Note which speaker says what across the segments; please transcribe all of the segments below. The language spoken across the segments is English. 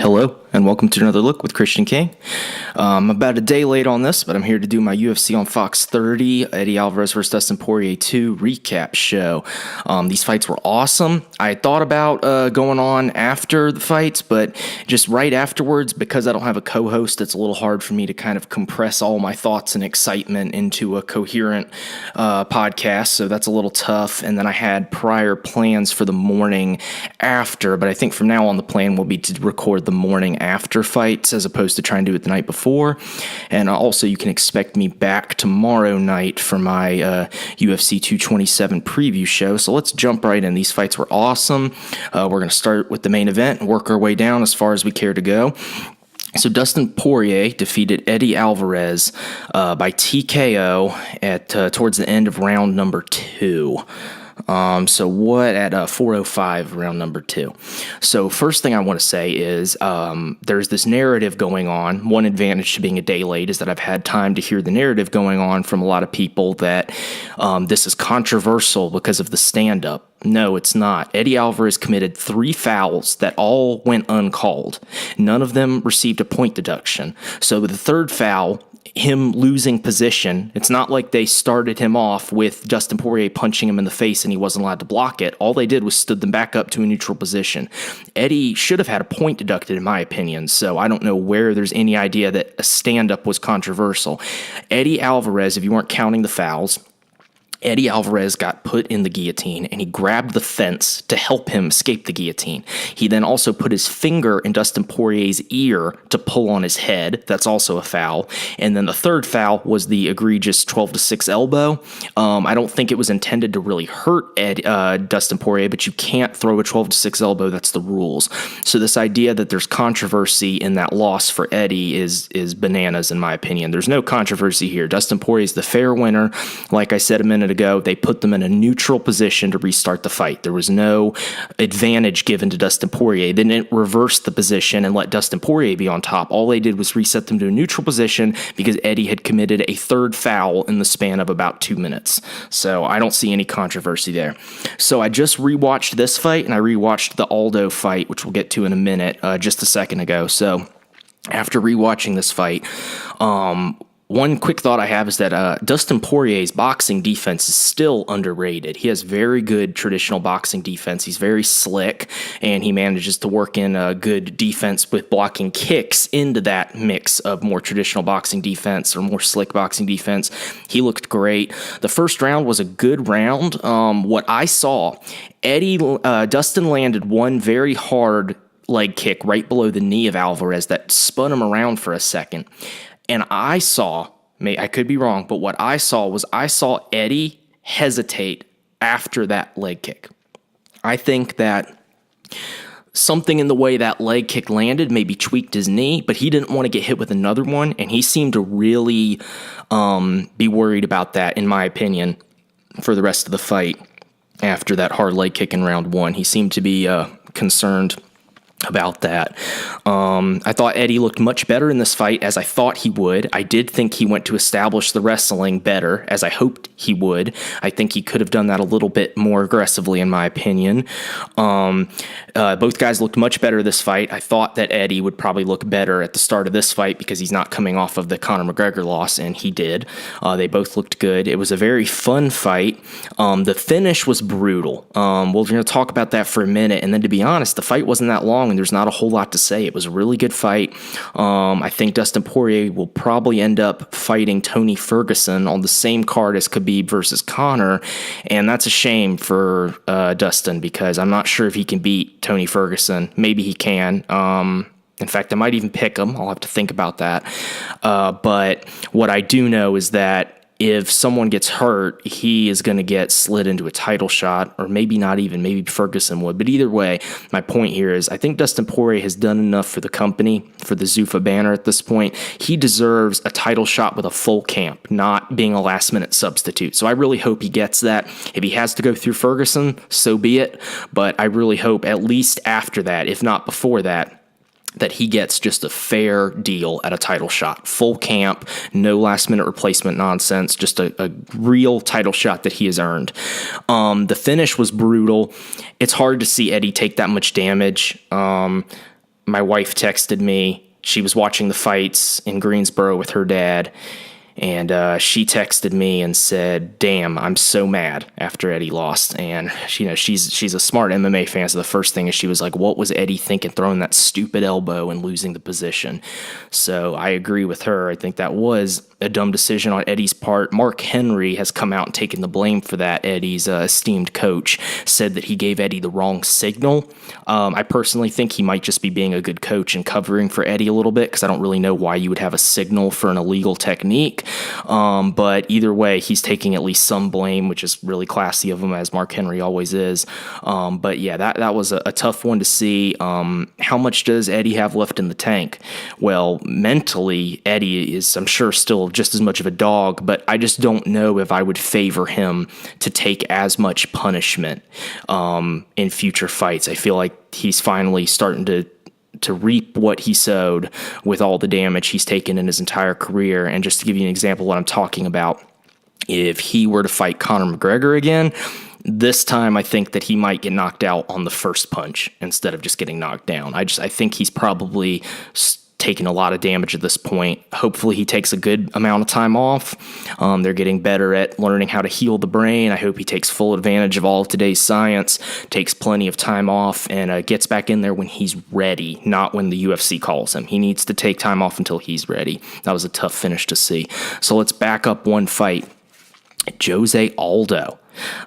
Speaker 1: Hello, and welcome to another look with Christian King. I'm about a day late on this, but I'm here to do my UFC on Fox 30, Eddie Alvarez vs. Dustin Poirier 2 recap show. These fights were awesome. I thought about going on after the fights, but just right afterwards, because I don't have a co-host, it's a little hard for me to kind of compress all my thoughts and excitement into a coherent podcast, so that's a little tough. And then I had prior plans for the morning after, but I think from now on the plan will be to record the morning after fights as opposed to trying to do it the night before. And also you can expect me back tomorrow night for my UFC 227 preview show. So let's jump right in. These fights were awesome. We're going to start with the main event and work our way down as far as we care to go. So Dustin Poirier defeated Eddie Alvarez by TKO at towards the end of round number 2. So what at 4:05 round number 2. So first thing I want to say is there's this narrative going on. One advantage to being a day late is that I've had time to hear the narrative going on from a lot of people that this is controversial because of the stand-up. No, it's not. Eddie Alvarez committed 3 fouls that all went uncalled. None of them received a point deduction. So with the third foul, him losing position, it's not like they started him off with Dustin Poirier punching him in the face and he wasn't allowed to block it. All they did was stood them back up to a neutral position. Eddie should have had a point deducted, in my opinion, so I don't know where there's any idea that a stand-up was controversial. Eddie Alvarez, if you weren't counting the fouls, Eddie Alvarez got put in the guillotine and he grabbed the fence to help him escape the guillotine. He then also put his finger in Dustin Poirier's ear to pull on his head. That's also a foul. And then the third foul was the egregious 12-6 elbow. I don't think it was intended to really hurt Dustin Poirier, but you can't throw a 12-6 elbow. That's the rules. So this idea that there's controversy in that loss for Eddie is bananas, in my opinion. There's no controversy here. Dustin Poirier is the fair winner. Like I said a minute ago, they put them in a neutral position to restart the fight. There was no advantage given to Dustin Poirier. They didn't reverse the position and let Dustin Poirier be on top. All they did was reset them to a neutral position because Eddie had committed a third foul in the span of about 2 minutes. So I don't see any controversy there. So I just rewatched this fight and I rewatched the Aldo fight, which we'll get to in a minute, just a second ago. So after rewatching this fight, one quick thought I have is that Dustin Poirier's boxing defense is still underrated. He has very good traditional boxing defense. He's very slick, and he manages to work in good defense with blocking kicks into that mix of more traditional boxing defense or more slick boxing defense. He looked great. The first round was a good round. What I saw, Dustin landed one very hard leg kick right below the knee of Alvarez that spun him around for a second. And I could be wrong, but what I saw Eddie hesitate after that leg kick. I think that something in the way that leg kick landed maybe tweaked his knee, but he didn't want to get hit with another one, and he seemed to really be worried about that, in my opinion, for the rest of the fight after that hard leg kick in round 1. He seemed to be concerned about that. I thought Eddie looked much better in this fight, as I thought he would. I did think he went to establish the wrestling better, as I hoped he would. I think he could have done that a little bit more aggressively, in my opinion. Both guys looked much better this fight. I thought that Eddie would probably look better at the start of this fight because he's not coming off of the Conor McGregor loss, and he did. They both looked good. It was a very fun fight. The finish was brutal. We're going to talk about that for a minute, and then to be honest, the fight wasn't that long, and there's not a whole lot to say. It was a really good fight. I think Dustin Poirier will probably end up fighting Tony Ferguson on the same card as Khabib versus Conor, and that's a shame for Dustin because I'm not sure if he can beat Tony Ferguson. Maybe he can. In fact, I might even pick him. I'll have to think about that. But what I do know is that if someone gets hurt, he is going to get slid into a title shot, or maybe not even, maybe Ferguson would. But either way, my point here is I think Dustin Poirier has done enough for the company, for the Zuffa banner at this point. He deserves a title shot with a full camp, not being a last-minute substitute. So I really hope he gets that. If he has to go through Ferguson, so be it. But I really hope at least after that, if not before that, that he gets just a fair deal at a title shot. Full camp, no last-minute replacement nonsense, just a real title shot that he has earned. The finish was brutal. It's hard to see Eddie take that much damage. my wife texted me. She was watching the fights in Greensboro with her dad. And she texted me and said, "Damn, I'm so mad," after Eddie lost. And she's a smart MMA fan, so the first thing is she was like, "What was Eddie thinking, throwing that stupid elbow and losing the position?" So I agree with her. I think that was a dumb decision on Eddie's part. Mark Henry has come out and taken the blame for that. Eddie's esteemed coach said that he gave Eddie the wrong signal. I personally think he might just be being a good coach and covering for Eddie a little bit, because I don't really know why you would have a signal for an illegal technique. But either way, he's taking at least some blame, which is really classy of him, as Mark Henry always is. But yeah, that was a tough one to see. How much does Eddie have left in the tank? Well, mentally, Eddie is, I'm sure, still just as much of a dog, but I just don't know if I would favor him to take as much punishment in future fights. I feel like he's finally starting to reap what he sowed with all the damage he's taken in his entire career. And just to give you an example of what I'm talking about, if he were to fight Conor McGregor again, this time I think that he might get knocked out on the first punch instead of just getting knocked down. I think he's probably taking a lot of damage at this point. Hopefully he takes a good amount of time off. They're getting better at learning how to heal the brain. I hope he takes full advantage of all of today's science, takes plenty of time off, and gets back in there when he's ready, not when the UFC calls him. He needs to take time off until he's ready. That was a tough finish to see. So let's back up one fight. Jose Aldo.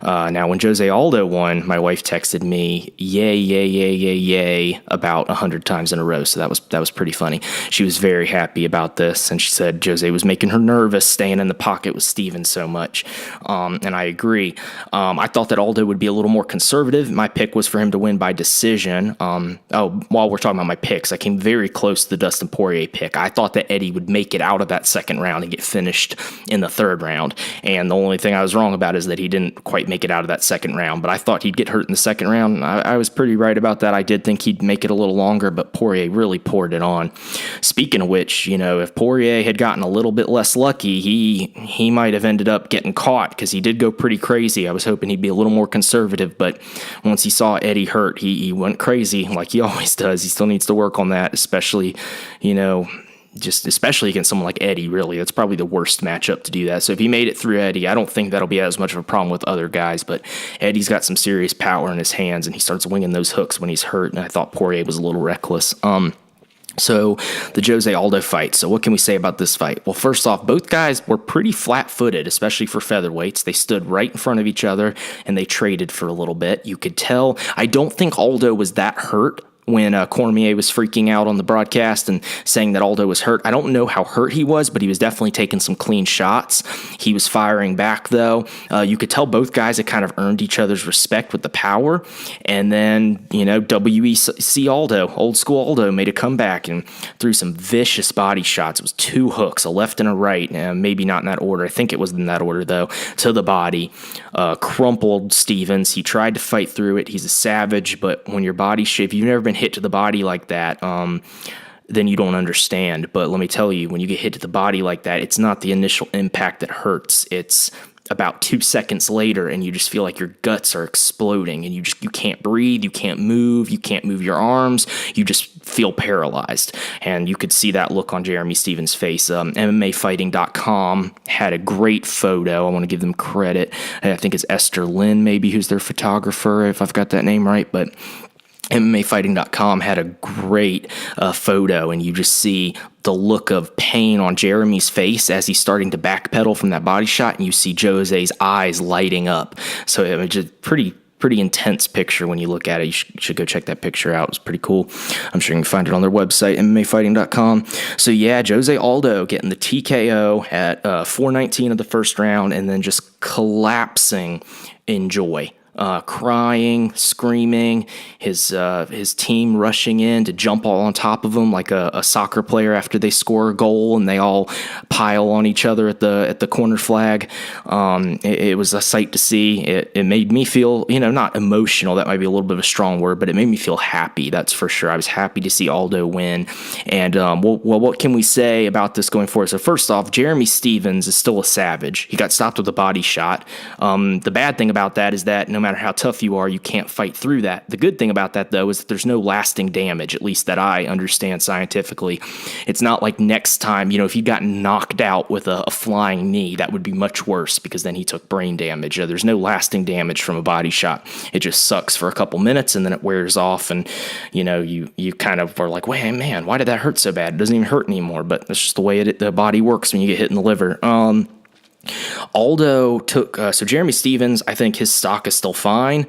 Speaker 1: Now, when Jose Aldo won, my wife texted me, "Yay, yay, yay, yay, yay," about 100 times in a row. So that was pretty funny. She was very happy about this, and she said Jose was making her nervous staying in the pocket with Steven so much. And I agree. I thought that Aldo would be a little more conservative. My pick was for him to win by decision. While we're talking about my picks, I came very close to the Dustin Poirier pick. I thought that Eddie would make it out of that second round and get finished in the third round. And the only thing I was wrong about is that he didn't quite make it out of that second round, but I thought he'd get hurt in the second round. I was pretty right about that. I did think he'd make it a little longer, but Poirier really poured it on. Speaking of which, if Poirier had gotten a little bit less lucky, he might have ended up getting caught, because he did go pretty crazy. I was hoping he'd be a little more conservative, but once he saw Eddie hurt, he went crazy like he always does. He still needs to work on that, especially against someone like Eddie. Really, that's probably the worst matchup to do that. So if he made it through Eddie, I don't think that'll be as much of a problem with other guys, but Eddie's got some serious power in his hands, and he starts winging those hooks when he's hurt, and I thought Poirier was a little reckless. So the Jose Aldo fight. So what can we say about this fight? Well, first off, both guys were pretty flat-footed, especially for featherweights. They stood right in front of each other, and they traded for a little bit. You could tell. I don't think Aldo was that hurt when Cormier was freaking out on the broadcast and saying that Aldo was hurt. I don't know how hurt he was, but he was definitely taking some clean shots. He was firing back, though. You could tell both guys had kind of earned each other's respect with the power. And then, WEC Aldo, old school Aldo, made a comeback and threw some vicious body shots. It was 2 hooks, a left and a right. Maybe not in that order. I think it was in that order, though, to the body. Crumpled Stevens. He tried to fight through it. He's a savage, but when your body shape, you've never been hit to the body like that, then you don't understand. But let me tell you, when you get hit to the body like that, it's not the initial impact that hurts. It's about 2 seconds later, and you just feel like your guts are exploding, and you can't breathe, you can't move your arms, you just feel paralyzed. And you could see that look on Jeremy Stevens' face. MMAfighting.com had a great photo. I want to give them credit. I think it's Esther Lynn, maybe, who's their photographer, if I've got that name right, but MMAfighting.com had a great photo, and you just see the look of pain on Jeremy's face as he's starting to backpedal from that body shot, and you see Jose's eyes lighting up. So it was just pretty intense picture when you look at it. You should go check that picture out. It was pretty cool. I'm sure you can find it on their website, MMAfighting.com. So yeah, Jose Aldo getting the TKO at 4:19 of the first round, and then just collapsing in joy. Crying, screaming, his team rushing in to jump all on top of him like a soccer player after they score a goal, and they all pile on each other at the corner flag. It was a sight to see. It made me feel, not emotional. That might be a little bit of a strong word, but it made me feel happy. That's for sure. I was happy to see Aldo win. And what can we say about this going forward? So first off, Jeremy Stevens is still a savage. He got stopped with a body shot. The bad thing about that is that no matter how tough you are, you can't fight through that. The good thing about that, though, is that there's no lasting damage, at least that I understand scientifically. It's not like next time, if you got knocked out with a flying knee, that would be much worse because then he took brain damage. There's no lasting damage from a body shot. It just sucks for a couple minutes and then it wears off, and you kind of are like, wait, man, why did that hurt so bad? It doesn't even hurt anymore, but that's just the way the body works when you get hit in the liver. Aldo took so Jeremy Stephens. I think his stock is still fine.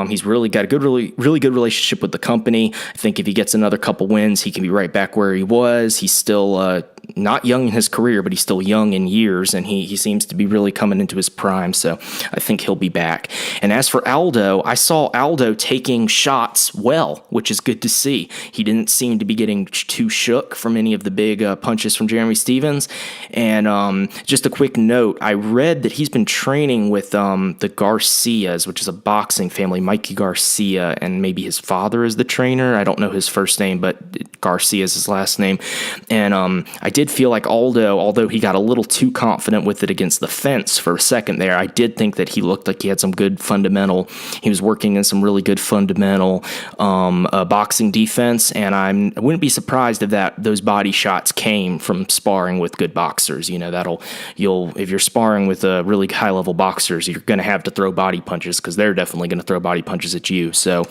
Speaker 1: He's really got a good, really good relationship with the company. I think if he gets another couple wins, he can be right back where he was. He's still not young in his career, but he's still young in years, and he seems to be really coming into his prime, so I think he'll be back. And as for Aldo, I saw Aldo taking shots well, which is good to see. He didn't seem to be getting too shook from any of the big punches from Jeremy Stephens. And just a quick note, I read that he's been training with the Garcias, which is a boxing family, Mikey Garcia, and maybe his father is the trainer. I don't know his first name, but Garcia is his last name. And I did feel like Aldo, although he got a little too confident with it against the fence for a second there, I did think that he looked like he had some good fundamental. He was working in some really good fundamental boxing defense, and I wouldn't be surprised if those body shots came from sparring with good boxers. If you're sparring with really high level boxers, you're going to have to throw body punches because they're definitely going to throw body punches at you. So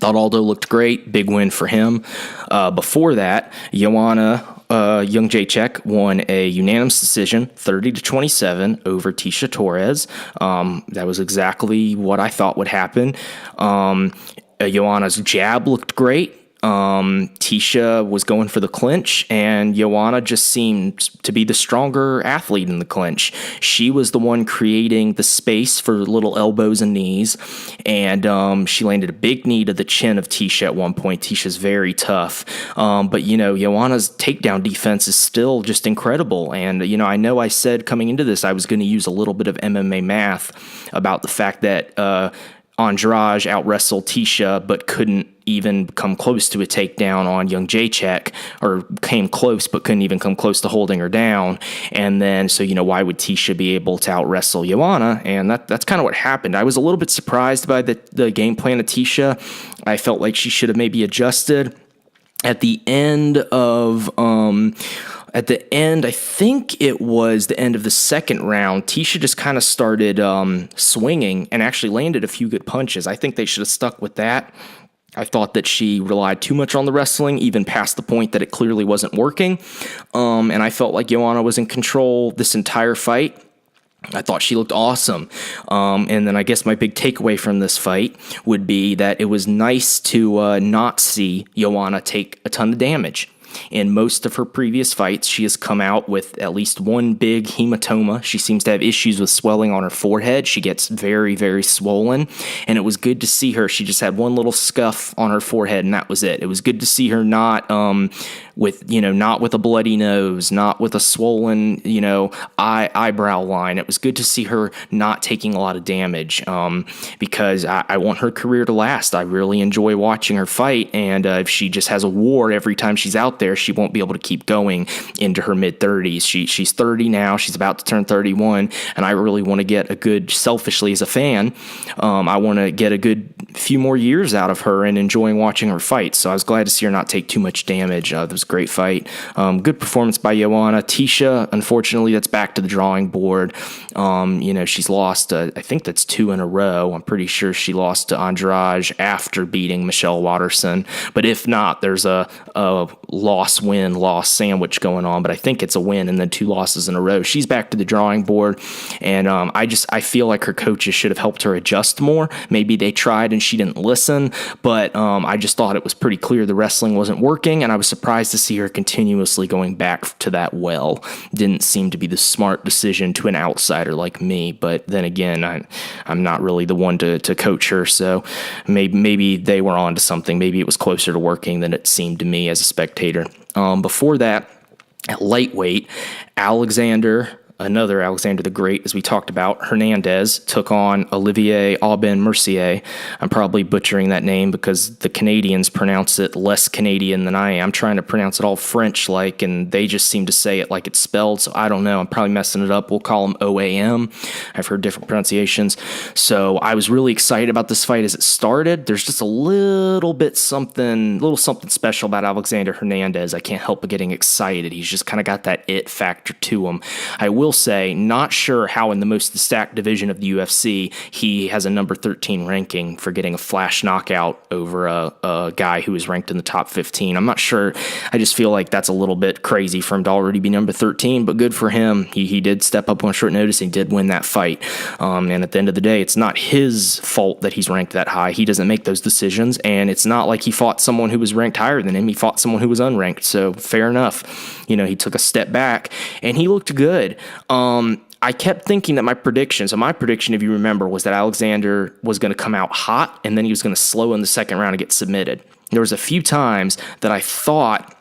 Speaker 1: thought Aldo looked great. Big win for him. Before that, Joanna Jędrzejczyk won a unanimous decision, 30-27 over Tecia Torres. That was exactly what I thought would happen. Joanna's jab looked great. Tecia was going for the clinch, and Joanna just seemed to be the stronger athlete in the clinch. She was the one creating the space for little elbows and knees, and she landed a big knee to the chin of Tecia at one point. Ticia's very tough, but Joanna's takedown defense is still just incredible. And I know I said coming into this I was going to use a little bit of MMA math about the fact that Andrade out-wrestled Tecia, but couldn't even come close to a takedown on Jędrzejczyk, or came close, but couldn't even come close to holding her down. And then, so, why would Tecia be able to out-wrestle Joanna? And that's kind of what happened. I was a little bit surprised by the game plan of Tecia. I felt like she should have maybe adjusted. At the end, I think it was the end of the second round, Tecia just kind of started swinging and actually landed a few good punches. I think they should have stuck with that. I thought that she relied too much on the wrestling, even past the point that it clearly wasn't working. And I felt like Joanna was in control this entire fight. I thought she looked awesome. And then I guess my big takeaway from this fight would be that it was nice to not see Joanna take a ton of damage. In most of her previous fights, she has come out with at least one big hematoma. She seems to have issues with swelling on her forehead. She gets very, very swollen, and it was good to see her. She just had one little scuff on her forehead, and that was it. It was good to see her not with a bloody nose, not with a swollen, eyebrow line. It was good to see her not taking a lot of damage, because I want her career to last. I really enjoy watching her fight, and if she just has a war every time she's out there, she won't be able to keep going into her mid-30s. She's 30 now. She's about to turn 31, and I really want to get a good, selfishly as a fan, I want to get a good few more years out of her and enjoying watching her fight. So I was glad to see her not take too much damage. It was a great fight. Good performance by Joanna. Tecia, unfortunately, that's back to the drawing board. She's lost, I think that's 2 in a row. I'm pretty sure she lost to Andrade after beating Michelle Watterson. But if not, there's a loss-win, loss sandwich going on, but I think it's a win and then 2 losses in a row. She's back to the drawing board, and I feel like her coaches should have helped her adjust more. Maybe they tried and she didn't listen, but I just thought it was pretty clear the wrestling wasn't working, and I was surprised to see her continuously going back to that well. Didn't seem to be the smart decision to an outsider like me, but then again, I'm not really the one to coach her, so maybe they were onto something. Maybe it was closer to working than it seemed to me as a spectator. Before that, at lightweight, Alexander another Alexander the Great, as we talked about, Hernandez, took on Olivier Aubin Mercier. I'm probably butchering that name because the Canadians pronounce it less Canadian than I am. I'm trying to pronounce it all French-like, and they just seem to say it like it's spelled, so I don't know. I'm probably messing it up. We'll call him OAM. I've heard different pronunciations. So I was really excited about this fight as it started. There's just a little something special about Alexander Hernandez. I can't help but getting excited. He's just kind of got that it factor to him. I will say, not sure how in the most stacked division of the UFC he has a number 13 ranking for getting a flash knockout over a guy who is ranked in the top 15. I'm not sure. I just feel like that's a little bit crazy for him to already be number 13, but good for him. He did step up on short notice and did win that fight. And at the end of the day, it's not his fault that he's ranked that high. He doesn't make those decisions, and it's not like he fought someone who was ranked higher than him. He fought someone who was unranked, so fair enough. He took a step back, and he looked good. I kept thinking that my prediction, if you remember, was that Alexander was going to come out hot, and then he was going to slow in the second round and get submitted. There was a few times that I thought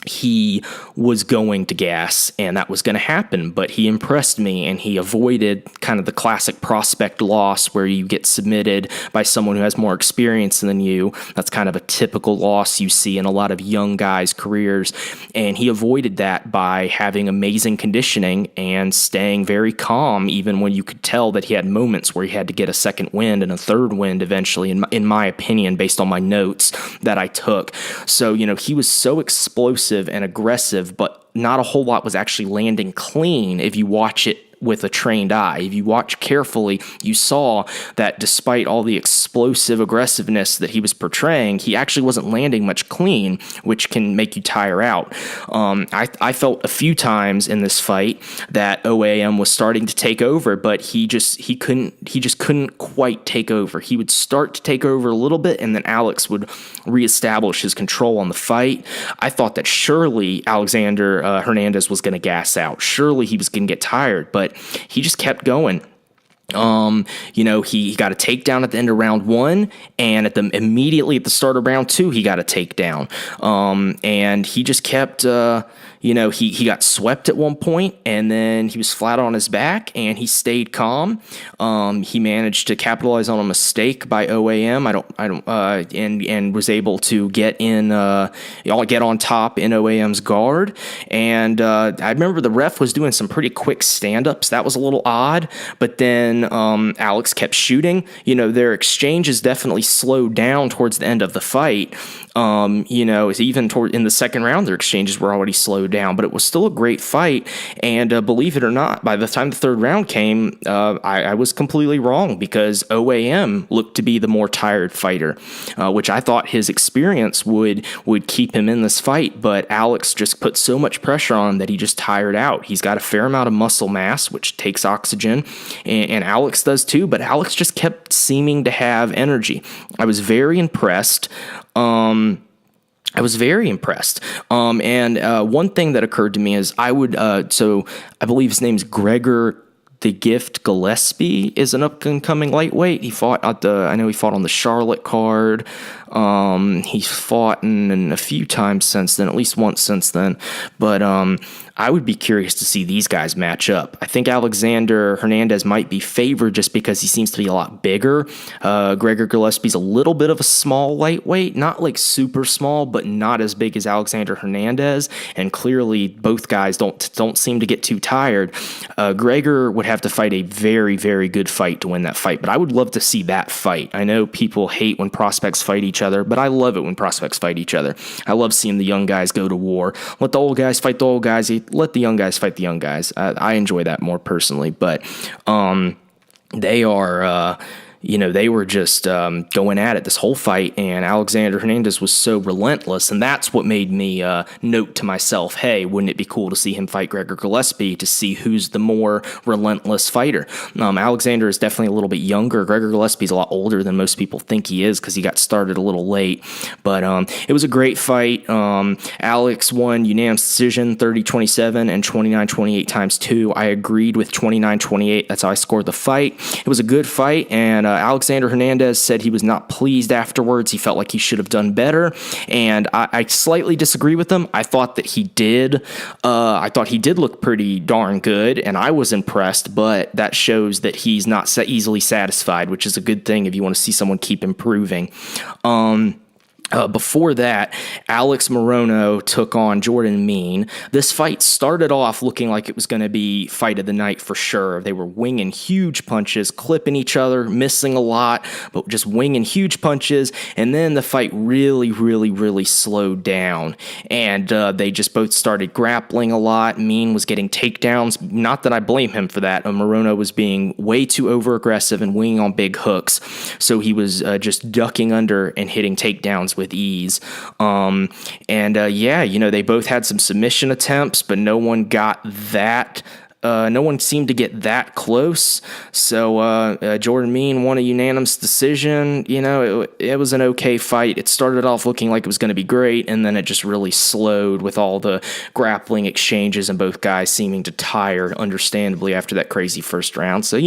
Speaker 1: he was going to gas and that was going to happen, but he impressed me and he avoided kind of the classic prospect loss where you get submitted by someone who has more experience than you. That's kind of a typical loss you see in a lot of young guys' careers, and he avoided that by having amazing conditioning and staying very calm, even when you could tell that he had moments where he had to get a second wind and a third wind eventually, in my opinion, based on my notes that I took. So, he was so explosive and aggressive, but not a whole lot was actually landing clean if you watch it with a trained eye. If you watch carefully, you saw that despite all the explosive aggressiveness that he was portraying, he actually wasn't landing much clean, which can make you tire out. I felt a few times in this fight that OAM was starting to take over, but he just couldn't quite take over. He would start to take over a little bit, and then Alex would reestablish his control on the fight. I thought that surely Alexander Hernandez was going to gas out. Surely he was going to get tired, but he just kept going. He got a takedown at the end of round 1, and immediately at the start of round 2, he got a takedown. And he just kept, he got swept at one point, and then he was flat on his back, and he stayed calm. He managed to capitalize on a mistake by OAM. And was able to get on top in OAM's guard. And I remember the ref was doing some pretty quick stand-ups. That was a little odd, but then Alex kept shooting. Their exchanges definitely slowed down towards the end of the fight. Even in the second round, their exchanges were already slowed down, but it was still a great fight. And believe it or not, by the time the third round came, I was completely wrong, because OAM looked to be the more tired fighter, which I thought his experience would keep him in this fight. But Alex just put so much pressure on him that he just tired out. He's got a fair amount of muscle mass, which takes oxygen, and Alex does too, but Alex just kept seeming to have energy. I was very impressed. And one thing that occurred to me is I believe his name's Gregor the Gift Gillespie is an up-and-coming lightweight. He fought I know he fought on the Charlotte card. He's fought in a few times since then, at least once since then. But I would be curious to see these guys match up. I think Alexander Hernandez might be favored just because he seems to be a lot bigger. Gregor Gillespie's a little bit of a small lightweight, not like super small, but not as big as Alexander Hernandez. And clearly, both guys don't seem to get too tired. Gregor would have to fight a very, very good fight to win that fight, but I would love to see that fight. I know people hate when prospects fight each other, but I love it when prospects fight each other. I love seeing the young guys go to war. Let the old guys fight the old guys. Let the young guys fight the young guys. I enjoy that more personally, but they are they were just going at it this whole fight, and Alexander Hernandez was so relentless, and that's what made me note to myself, hey, wouldn't it be cool to see him fight Gregor Gillespie to see who's the more relentless fighter? Alexander is definitely a little bit younger. Gregor Gillespie's a lot older than most people think he is because he got started a little late, but it was a great fight. Alex won unanimous decision 30-27 and 29-28 times 2. I agreed with 29-28. That's how I scored the fight. It was a good fight, and Alexander Hernandez said he was not pleased afterwards. He felt like he should have done better, and I slightly disagree with him. I thought that he did. I thought he did look pretty darn good, and I was impressed, but that shows that he's not easily satisfied, which is a good thing if you want to see someone keep improving. Before that, Alex Morono took on Jordan Mein. This fight started off looking like it was going to be fight of the night for sure. They were winging huge punches, clipping each other, missing a lot, but just winging huge punches. And then the fight really slowed down. And they just both started grappling a lot. Mein was getting takedowns. Not that I blame him for that. Morono was being way too over-aggressive and winging on big hooks. So he was just ducking under and hitting takedowns with ease. They both had some submission attempts, but no one got that. No one seemed to get that close. So Jordan Mein won a unanimous decision. It was an okay fight. It started off looking like it was going to be great, and then it just really slowed with all the grappling exchanges and both guys seeming to tire, understandably, after that crazy first round. So,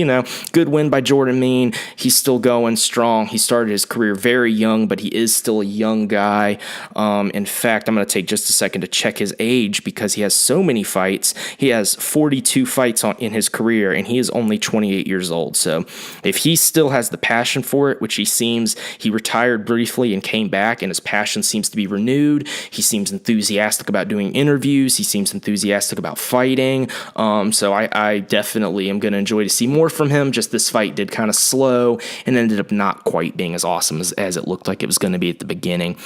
Speaker 1: good win by Jordan Mein. He's still going strong. He started his career very young, but he is still a young guy. In fact, I'm going to take just a second to check his age because he has so many fights. He has 42 fights in his career, and he is only 28 years old. So if he still has the passion for it, which he retired briefly and came back, and his passion seems to be renewed. He seems enthusiastic about doing interviews. He seems enthusiastic about fighting. So I definitely am going to enjoy to see more from him. Just this fight did kind of slow and ended up not quite being as awesome as it looked like it was going to be at the beginning.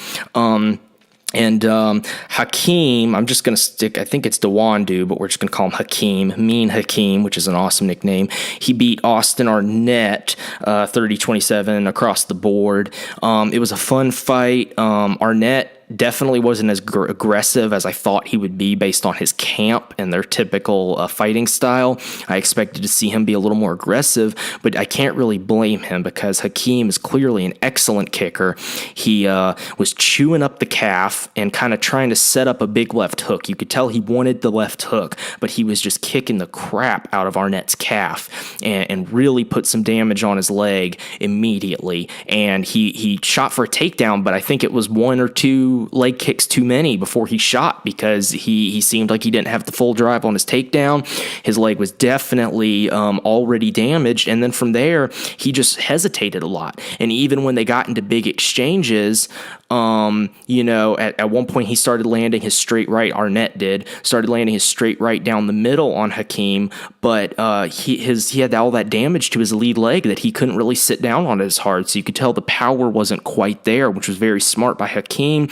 Speaker 1: Hakeem, I'm just going to stick, I think it's Dawandu, but we're just going to call him Hakeem, Mean Hakeem, which is an awesome nickname. He beat Austin Arnett 30-27 across the board. It was a fun fight. Arnett definitely wasn't as aggressive as I thought he would be based on his camp and their typical fighting style. I expected to see him be a little more aggressive, but I can't really blame him because Hakeem is clearly an excellent kicker. He was chewing up the calf and kind of trying to set up a big left hook. You could tell he wanted the left hook, but he was just kicking the crap out of Arnett's calf and really put some damage on his leg immediately. And he shot for a takedown, but I think it was one or two leg kicks too many before he shot because he seemed like he didn't have the full drive on his takedown. His leg was definitely already damaged, and then from there he just hesitated a lot. And even when they got into big exchanges, at one point he started landing his straight right. Arnett started landing his straight right down the middle on Hakeem, but he had all that damage to his lead leg that he couldn't really sit down on it as hard. So you could tell the power wasn't quite there, which was very smart by Hakeem.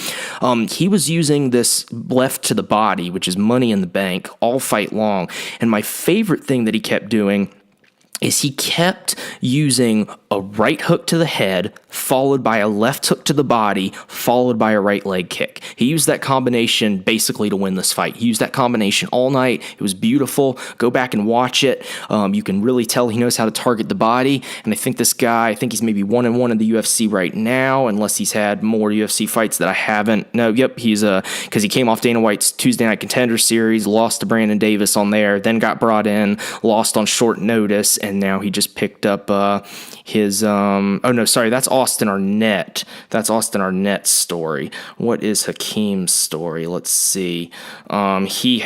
Speaker 1: He was using this left to the body, which is money in the bank, all fight long. And my favorite thing that he kept doing is he kept using a right hook to the head, followed by a left hook to the body, followed by a right leg kick. He used that combination basically to win this fight. He used that combination all night. It was beautiful. Go back and watch it. You can really tell he knows how to target the body. And I think this guy, he's maybe 1-1 in the UFC right now, unless he's had more UFC fights that I haven't. No, yep, he's because he came off Dana White's Tuesday Night Contender Series, lost to Brandon Davis on there, then got brought in, lost on short notice, and now he just picked up that's Austin Arnett. That's Austin Arnett's story. What is Hakeem's story? Let's see. He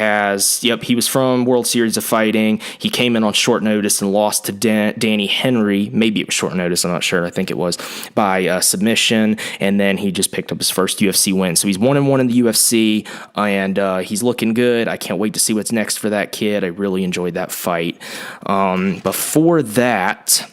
Speaker 1: was from World Series of Fighting. He came in on short notice and lost to Danny Henry. Maybe it was short notice, I'm not sure. I think it was by submission, and then he just picked up his first UFC win. So he's 1-1 in the UFC, and he's looking good. I can't wait to see what's next for that kid. I really enjoyed that fight. Before that,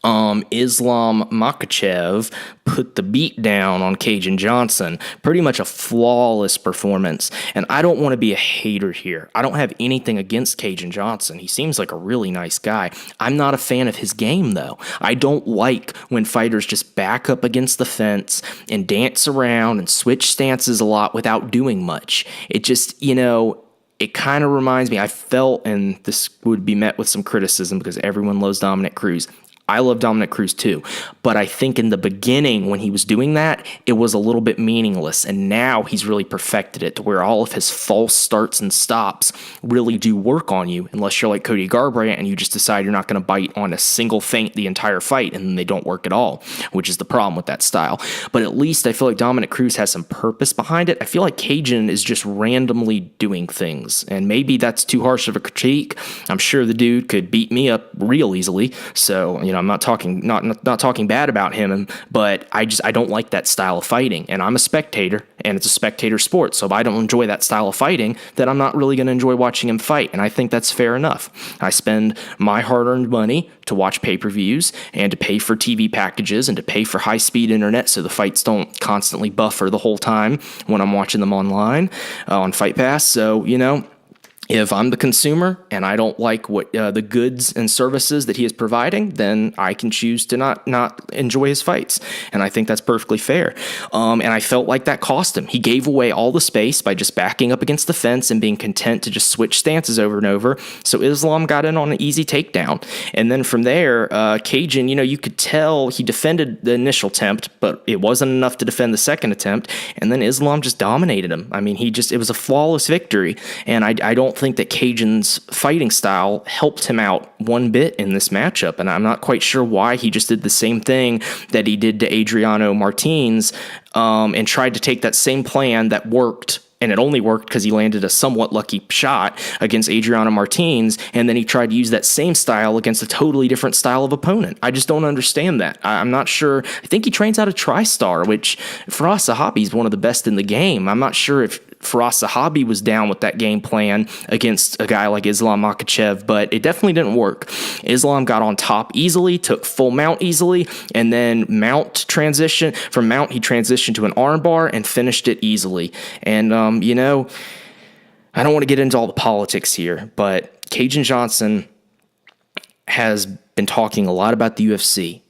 Speaker 1: Islam Makhachev put the beat down on Cajun Johnson. Pretty much a flawless performance. And I don't want to be a hater here. I don't have anything against Cajun Johnson. He seems like a really nice guy. I'm not a fan of his game, though. I don't like when fighters just back up against the fence and dance around and switch stances a lot without doing much. It just, it kind of reminds me, I felt, and this would be met with some criticism because everyone loves Dominic Cruz, I love Dominic Cruz too, but I think in the beginning when he was doing that, it was a little bit meaningless, and now he's really perfected it to where all of his false starts and stops really do work on you, unless you're like Cody Garbrandt and you just decide you're not going to bite on a single feint the entire fight, and then they don't work at all, which is the problem with that style. But at least I feel like Dominic Cruz has some purpose behind it. I feel like Cajun is just randomly doing things, and maybe that's too harsh of a critique. I'm sure the dude could beat me up real easily, so I'm not talking bad about him, but I don't like that style of fighting, and I'm a spectator, and it's a spectator sport. So if I don't enjoy that style of fighting, then I'm not really going to enjoy watching him fight, and I think that's fair enough. I spend my hard-earned money to watch pay-per-views and to pay for TV packages and to pay for high-speed internet so the fights don't constantly buffer the whole time when I'm watching them online on Fight Pass. So if I'm the consumer and I don't like what the goods and services that he is providing, then I can choose to not enjoy his fights. And I think that's perfectly fair. And I felt like that cost him. He gave away all the space by just backing up against the fence and being content to just switch stances over and over. So Islam got in on an easy takedown. And then from there, Cajun, you could tell he defended the initial attempt, but it wasn't enough to defend the second attempt. And then Islam just dominated him. I mean, it was a flawless victory. And I don't think that Cajun's fighting style helped him out one bit in this matchup, and I'm not quite sure why he just did the same thing that he did to Adriano Martins and tried to take that same plan that worked, and it only worked because he landed a somewhat lucky shot against Adriano Martins, and then he tried to use that same style against a totally different style of opponent. I just don't understand that. I'm not sure. I think he trains out of TriStar, which Firas Zahabi is one of the best in the game. I'm not sure if Firas Zahabi was down with that game plan against a guy like Islam Makhachev, but it definitely didn't work. Islam got on top easily, took full mount easily, and then from mount he transitioned to an armbar and finished it easily. And I don't want to get into all the politics here, but Cajun Johnson has been talking a lot about the UFC.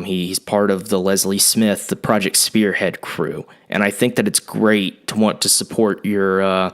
Speaker 1: He's part of the Leslie Smith, the Project Spearhead crew, and I think that it's great to want to support your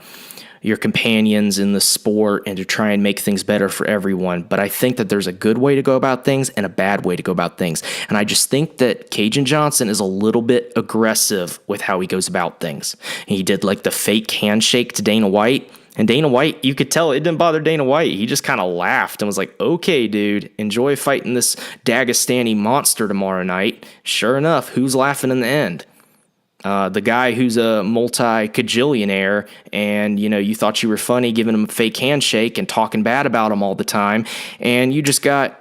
Speaker 1: companions in the sport and to try and make things better for everyone. But I think that there's a good way to go about things and a bad way to go about things, and I just think that Cajun Johnson is a little bit aggressive with how he goes about things. He did like the fake handshake to Dana White. And Dana White, you could tell it didn't bother Dana White. He just kind of laughed and was like, okay, dude, enjoy fighting this Dagestani monster tomorrow night. Sure enough, who's laughing in the end? The guy who's a multi-cajillionaire, and you thought you were funny giving him a fake handshake and talking bad about him all the time, and you just got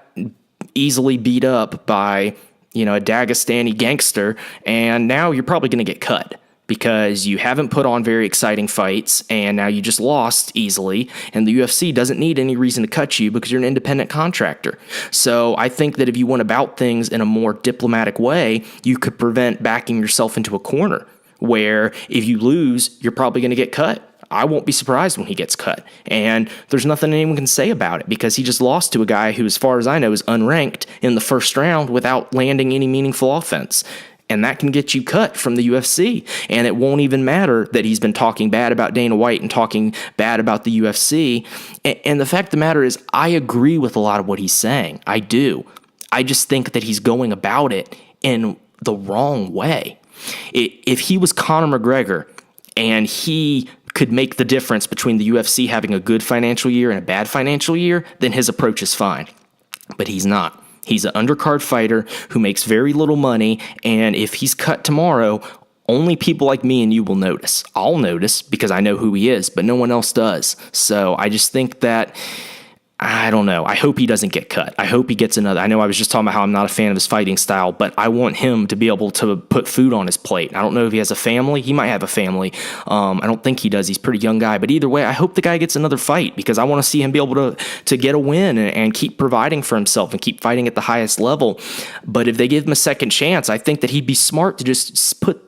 Speaker 1: easily beat up by a Dagestani gangster, and now you're probably going to get cut because you haven't put on very exciting fights, and now you just lost easily, and the UFC doesn't need any reason to cut you because you're an independent contractor. So I think that if you went about things in a more diplomatic way, you could prevent backing yourself into a corner where if you lose, you're probably going to get cut. I won't be surprised when he gets cut, and there's nothing anyone can say about it because he just lost to a guy who, as far as I know, is unranked in the first round without landing any meaningful offense. And that can get you cut from the UFC. And it won't even matter that he's been talking bad about Dana White and talking bad about the UFC. And the fact of the matter is, I agree with a lot of what he's saying. I do. I just think that he's going about it in the wrong way. If he was Conor McGregor and he could make the difference between the UFC having a good financial year and a bad financial year, then his approach is fine. But he's not. He's an undercard fighter who makes very little money, and if he's cut tomorrow, only people like me and you will notice. I'll notice because I know who he is, but no one else does. So I just think that, I don't know. I hope he doesn't get cut. I hope he gets another. I know I was just talking about how I'm not a fan of his fighting style, but I want him to be able to put food on his plate. I don't know if he has a family. He might have a family. I don't think he does. He's a pretty young guy. But either way, I hope the guy gets another fight because I want to see him be able to get a win and keep providing for himself and keep fighting at the highest level. But if they give him a second chance, I think that he'd be smart to just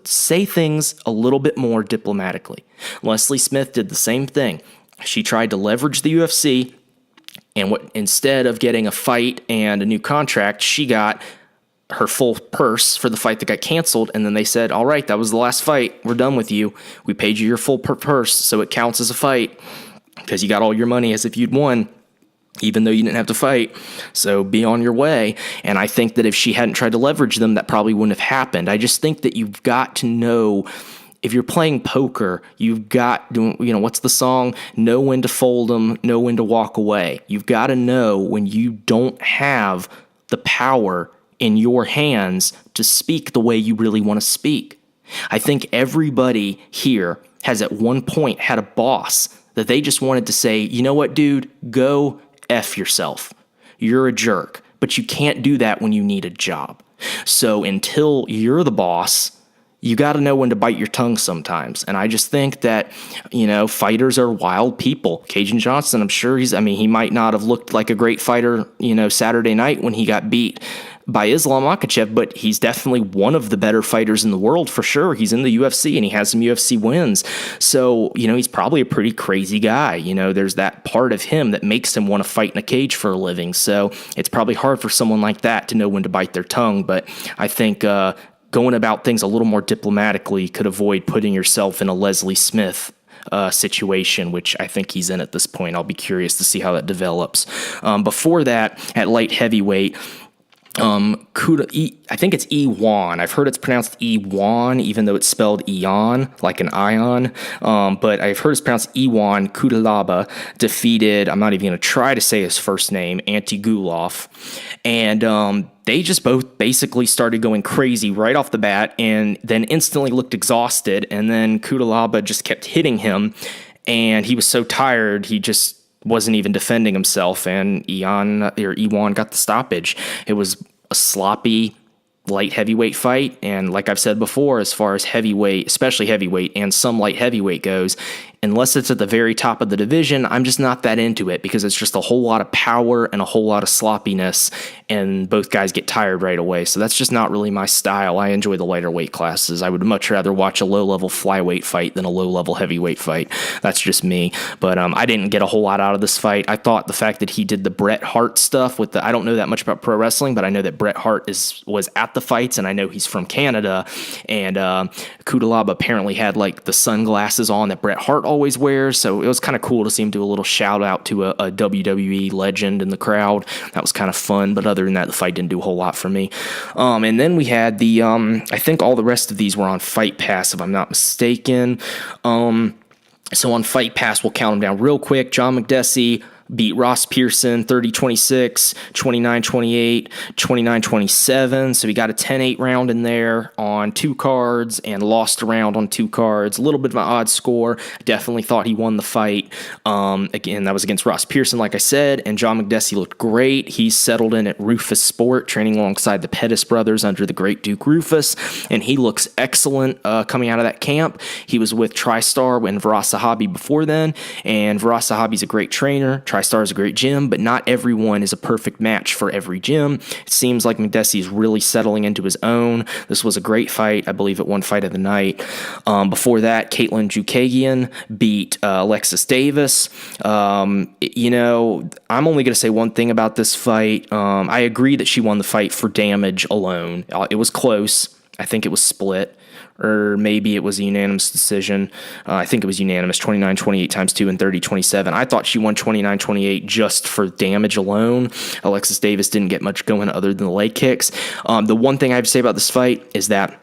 Speaker 1: say things a little bit more diplomatically. Leslie Smith did the same thing. She tried to leverage the UFC. And instead of getting a fight and a new contract, she got her full purse for the fight that got canceled. And then they said, all right, that was the last fight. We're done with you. We paid you your full purse, so it counts as a fight because you got all your money as if you'd won. even though you didn't have to fight. So be on your way. And I think that if she hadn't tried to leverage them, that probably wouldn't have happened. I just think that you've got to know, if you're playing poker, you've got, what's the song? Know when to fold them, know when to walk away. You've got to know when you don't have the power in your hands to speak the way you really want to speak. I think everybody here has at one point had a boss that they just wanted to say, you know what, dude, go F yourself. You're a jerk. But you can't do that when you need a job. So until you're the boss, you got to know when to bite your tongue sometimes. And I just think that, fighters are wild people. Cajun Johnson, I'm sure he might not have looked like a great fighter, Saturday night when he got beat by Islam Makhachev, but he's definitely one of the better fighters in the world for sure. He's in the UFC and he has some UFC wins. So, he's probably a pretty crazy guy. There's that part of him that makes him want to fight in a cage for a living. So it's probably hard for someone like that to know when to bite their tongue. But I think, going about things a little more diplomatically could avoid putting yourself in a Leslie Smith situation, which I think he's in at this point. I'll be curious to see how that develops. Before that, at light heavyweight, I think it's Ewan. I've heard it's pronounced Ewan, even though it's spelled Eon, like an ion. But I've heard it's pronounced Ewan Kutalaba defeated, I'm not even going to try to say his first name, Antigulov. And they just both basically started going crazy right off the bat and then instantly looked exhausted. And then Kutalaba just kept hitting him. And he was so tired, he just wasn't even defending himself, and Ewan got the stoppage. It was a sloppy light heavyweight fight, and like I've said before, as far as heavyweight, especially heavyweight and some light heavyweight goes, unless it's at the very top of the division, I'm just not that into it because it's just a whole lot of power and a whole lot of sloppiness, and both guys get tired right away. So that's just not really my style. I enjoy the lighter weight classes. I would much rather watch a low-level flyweight fight than a low-level heavyweight fight. That's just me. But I didn't get a whole lot out of this fight. I thought the fact that he did the Bret Hart stuff with I don't know that much about pro wrestling, but I know that Bret Hart was at the fights, and I know he's from Canada, and Kutalaba apparently had like the sunglasses on that Bret Hart always wears, so it was kind of cool to see him do a little shout out to a WWE legend in the crowd. That was kind of fun, but other than that, the fight didn't do a whole lot for me. And then we had the I think all the rest of these were on Fight Pass, if I'm not mistaken. So on Fight Pass, we'll count them down real quick. John McDessie beat Ross Pearson 30-26, 29-28, 29-27. So he got a 10-8 round in there on 2 cards and lost a round on 2 cards. A little bit of an odd score. Definitely thought he won the fight. Again, that was against Ross Pearson, like I said, and John McDessie looked great. He's settled in at Rufus Sport, training alongside the Pettis brothers under the great Duke Rufus, and he looks excellent coming out of that camp. He was with TriStar and Viras Sahabi before then, and Viras Sahabi's a great trainer. TriStar is a great gym, but not everyone is a perfect match for every gym. It seems like McDessie is really settling into his own. This was a great fight. I believe it won fight of the night. Before that, Caitlin Jukagian beat Alexis Davis. I'm only going to say one thing about this fight. I agree that she won the fight for damage alone. It was close. I think it was split, or maybe it was a unanimous decision. I think it was unanimous, 29-28 times 2 and 30-27. I thought she won 29-28 just for damage alone. Alexis Davis didn't get much going other than the leg kicks. The one thing I have to say about this fight is that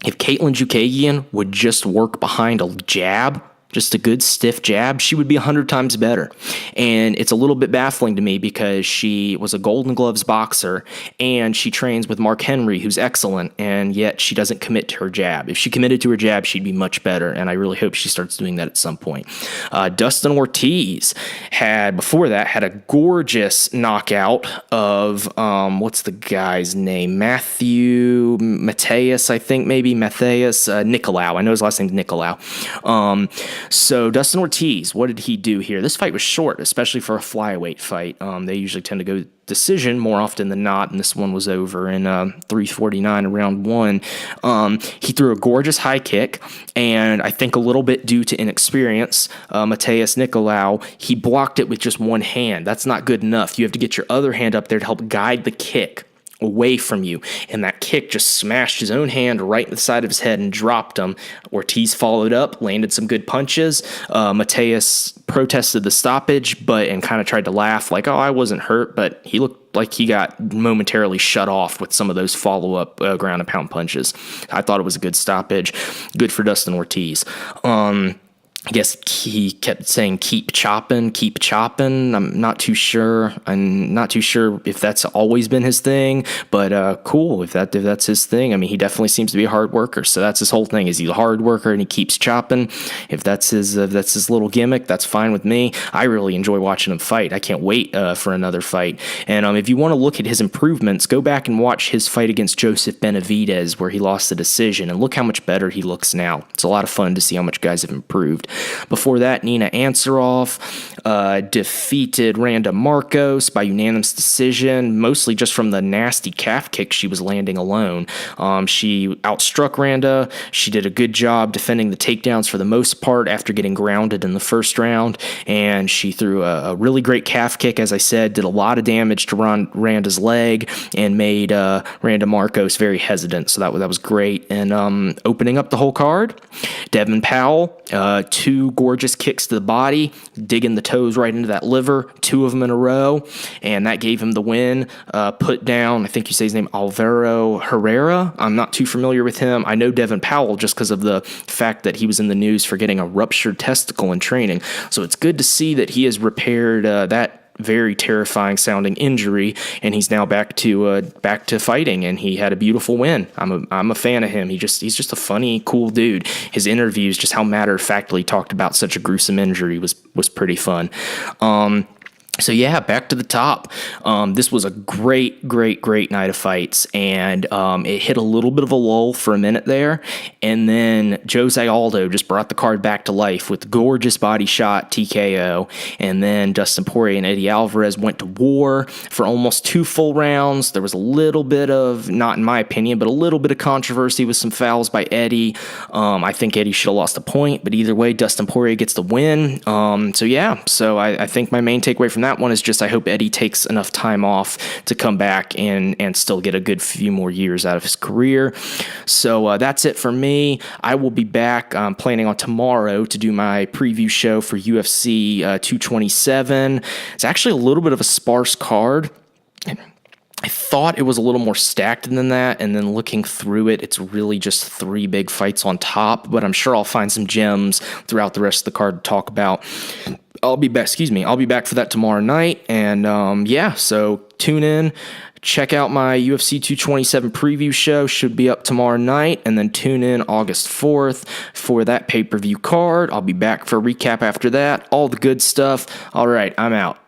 Speaker 1: if Caitlin Jukagian would just work behind a jab, just a good stiff jab, she would be 100 times better. And it's a little bit baffling to me because she was a Golden Gloves boxer and she trains with Mark Henry, who's excellent, and yet she doesn't commit to her jab. If she committed to her jab, she'd be much better, and I really hope she starts doing that at some point. Dustin Ortiz before that had a gorgeous knockout of, what's the guy's name? Matthias, I think, maybe Matthias Nicolau. I know his last name's Nicolau. So Dustin Ortiz, what did he do here? This fight was short, especially for a flyweight fight. They usually tend to go decision more often than not, and this one was over in 3:49 round 1. He threw a gorgeous high kick, and I think a little bit due to inexperience, Matthias Nicolau, he blocked it with just one hand. That's not good enough. You have to get your other hand up there to help guide the kick. away from you, and that kick just smashed his own hand right in the side of his head and dropped him. Ortiz followed up, landed some good punches. Mateus protested the stoppage, and kind of tried to laugh like, oh, I wasn't hurt, but he looked like he got momentarily shut off with some of those follow-up ground and pound punches. I thought it was a good stoppage. Good for Dustin Ortiz. I guess he kept saying, keep chopping. I'm not too sure. I'm not too sure if that's always been his thing, but cool. If that's his thing. I mean, he definitely seems to be a hard worker. So that's his whole thing, is he's a hard worker and he keeps chopping. If that's his little gimmick, that's fine with me. I really enjoy watching him fight. I can't wait for another fight. And if you want to look at his improvements, go back and watch his fight against Joseph Benavidez, where he lost the decision, and look how much better he looks now. It's a lot of fun to see how much guys have improved. Before that, Nina Ansaroff defeated Randa Marcos by unanimous decision, mostly just from the nasty calf kick she was landing alone. She outstruck Randa. She did a good job defending the takedowns for the most part after getting grounded in the first round, and she threw a really great calf kick, as I said, did a lot of damage to Randa's leg and made Randa Marcos very hesitant, so that was great. And opening up the whole card, Devin Powell, 2 gorgeous kicks to the body, digging the toes right into that liver, 2 of them in a row, and that gave him the win. Put down, I think you say his name, Alvaro Herrera. I'm not too familiar with him. I know Devin Powell just because of the fact that he was in the news for getting a ruptured testicle in training, so it's good to see that he has repaired that very terrifying sounding injury, and he's now back to fighting, and he had a beautiful win. I'm a fan of him. He's just a funny, cool dude. His interviews, just how matter-of-factly talked about such a gruesome injury, was pretty fun. So yeah, back to the top. This was a great night of fights, and it hit a little bit of a lull for a minute there, and then Jose Aldo just brought the card back to life with gorgeous body shot TKO, and then Dustin Poirier and Eddie Alvarez went to war for almost 2 full rounds. There was a little bit of, not in my opinion, but a little bit of controversy with some fouls by Eddie. I think Eddie should have lost a point, but either way, Dustin Poirier gets the win. So I think my main takeaway from that one is just I hope Eddie takes enough time off to come back and still get a good few more years out of his career. So that's it for me. I will be back. I'm planning on tomorrow to do my preview show for UFC 227. It's actually a little bit of a sparse card. I thought it was a little more stacked than that, and then looking through it, it's really just 3 big fights on top, but I'm sure I'll find some gems throughout the rest of the card to talk about. I'll be back for that tomorrow night, and so tune in. Check out my UFC 227 preview show, should be up tomorrow night, and then tune in August 4th for that pay-per-view card. I'll be back for a recap after that, all the good stuff. All right, I'm out.